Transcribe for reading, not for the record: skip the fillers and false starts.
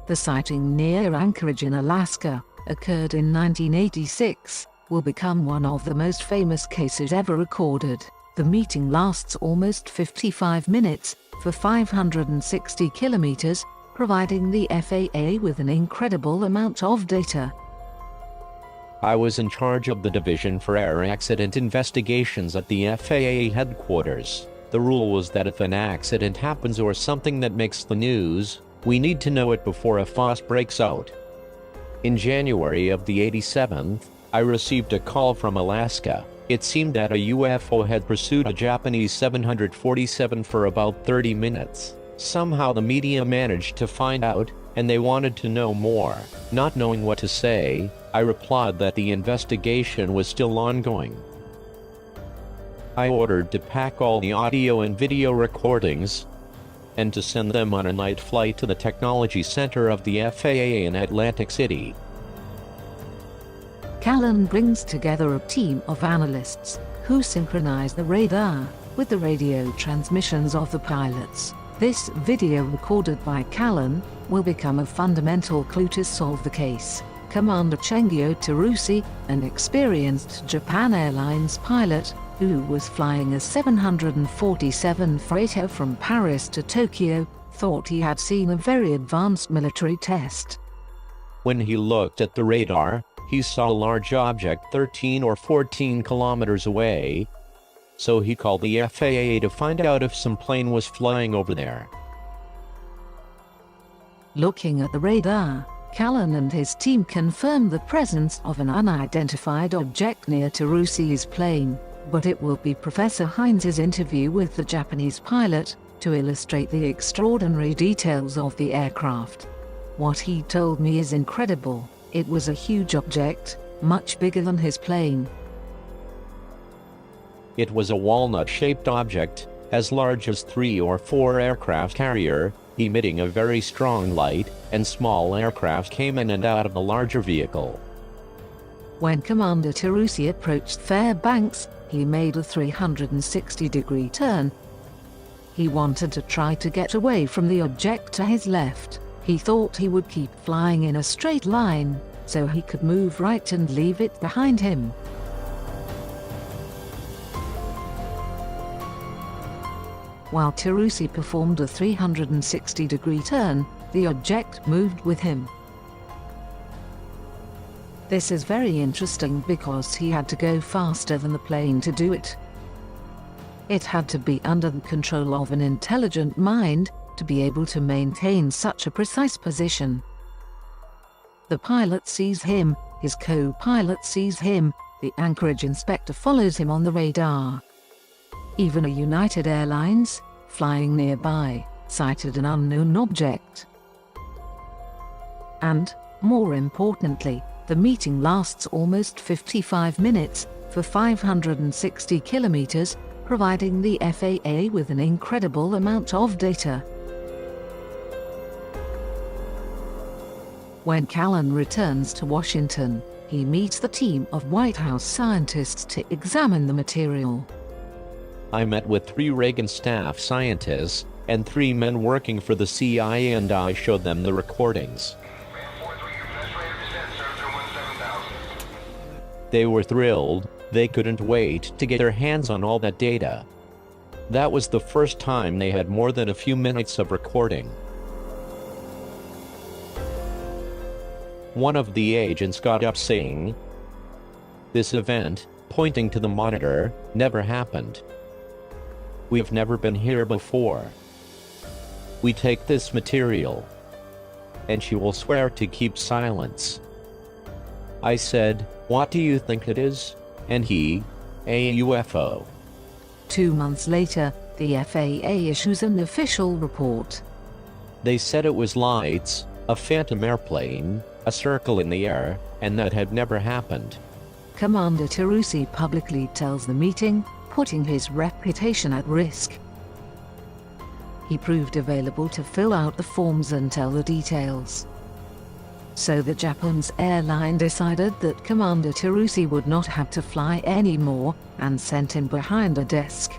The sighting near Anchorage in Alaska occurred in 1986, will become one of the most famous cases ever recorded. The meeting lasts almost 55 minutes, for 560 kilometers, providing the FAA with an incredible amount of data. I was in charge of the Division for Air Accident Investigations at the FAA headquarters. The rule was that if an accident happens or something that makes the news, we need to know it before a fuss breaks out. In January of the 87th, I received a call from Alaska. It seemed that a UFO had pursued a Japanese 747 for about 30 minutes. Somehow the media managed to find out, and they wanted to know more. Not knowing what to say, I replied that the investigation was still ongoing. I ordered to pack all the audio and video recordings, and to send them on a night flight to the Technology Center of the FAA in Atlantic City. Callan brings together a team of analysts who synchronize the radar with the radio transmissions of the pilots. This video recorded by Callan will become a fundamental clue to solve the case. Commander Chengyo Terusi, an experienced Japan Airlines pilot who was flying a 747 freighter from Paris to Tokyo, thought he had seen a very advanced military test. When he looked at the radar, he saw a large object 13 or 14 kilometers away, so he called the FAA to find out if some plane was flying over there. Looking at the radar, Callan and his team confirmed the presence of an unidentified object near Terusi's plane, but it will be Professor Heinz's interview with the Japanese pilot to illustrate the extraordinary details of the aircraft. What he told me is incredible. It was a huge object, much bigger than his plane. It was a walnut-shaped object, as large as 3 or 4 aircraft carrier, emitting a very strong light, and small aircraft came in and out of the larger vehicle. When Commander Terusi approached Fairbanks, he made a 360-degree turn. He wanted to try to get away from the object to his left. He thought he would keep flying in a straight line, so he could move right and leave it behind him. While Terusi performed a 360-degree turn, the object moved with him. This is very interesting because he had to go faster than the plane to do it. It had to be under the control of an intelligent mind to be able to maintain such a precise position. The pilot sees him, his co-pilot sees him, the Anchorage inspector follows him on the radar. Even a United Airlines, flying nearby, sighted an unknown object. And, more importantly, the meeting lasts almost 55 minutes, for 560 kilometers, providing the FAA with an incredible amount of data. When Callan returns to Washington, he meets the team of White House scientists to examine the material. I met with 3 Reagan staff scientists, and 3 men working for the CIA, and I showed them the recordings. They were thrilled. They couldn't wait to get their hands on all that data. That was the first time they had more than a few minutes of recording. One of the agents got up saying, "This event," pointing to the monitor, "never happened. We've never been here before. We take this material." And she will swear to keep silence. I said, "What do you think it is?" And he, "A UFO." 2 months later, the FAA issues an official report. They said it was lights, a phantom airplane, a circle in the air, and that had never happened. Commander Terusi publicly tells the meeting, putting his reputation at risk. He proved available to fill out the forms and tell the details. So the Japanese airline decided that Commander Terusi would not have to fly anymore, and sent him behind a desk.